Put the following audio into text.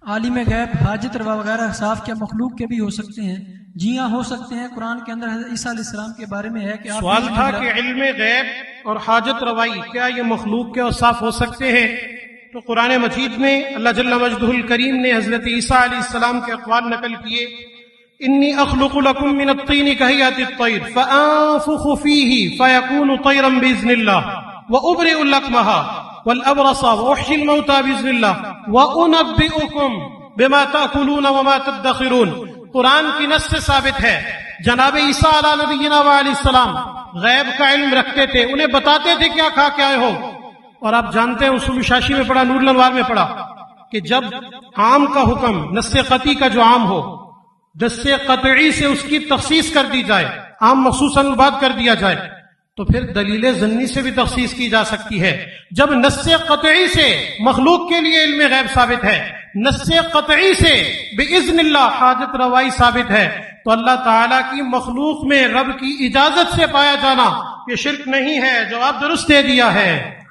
عالم غیب حاجت روا وغیرہ صاف کیا مخلوق کے بھی ہو سکتے ہیں؟ جی ہاں ہو سکتے ہیں۔ قرآن کے اندر حضرت عیسیٰ علیہ السلام کے بارے میں ہے کہ سوال تھا کہ علم غیب اور حاجت روائی کیا یہ مخلوق کے اوصاف ہو سکتے ہیں؟ تو قرآن مجید میں اللہ جل مجدہ الکریم نے حضرت عیسیٰ علیہ السلام کے اقوال نقل کیے، انی اخلق لکم من الطین کہیئۃ الطیر فانفخ فیہ فیکون طیرا باذن اللہ وابرئ الاکمہ والابرص واحیی الموتى باذن اللہ وانبئکم بما تاکلون وما تدخرون۔ قرآن کی نص سے ثابت ہے جناب عیسیٰ علیہ نبینا علیہ السلام غیب کا علم رکھتے تھے، انہیں بتاتے تھے کیا کھا کے آئے ہو۔ اور آپ جانتے ہیں اصول شاشی میں پڑھا، نور الانوار میں پڑھا کہ جب عام کا حکم نص قطعی کا جو عام ہو، نص قطعی سے اس کی تخصیص کر دی جائے، عام مخصوصاً بات کر دیا جائے، تو پھر دلیل ضمنی سے بھی تخصیص کی جا سکتی ہے۔ جب نص قطعی سے مخلوق کے لیے علم غیب ثابت ہے، نص قطعی سے باذن اللہ حاجت روائی ثابت ہے، تو اللہ تعالیٰ کی مخلوق میں رب کی اجازت سے پایا جانا یہ شرک نہیں ہے۔ جواب درست دے دیا ہے۔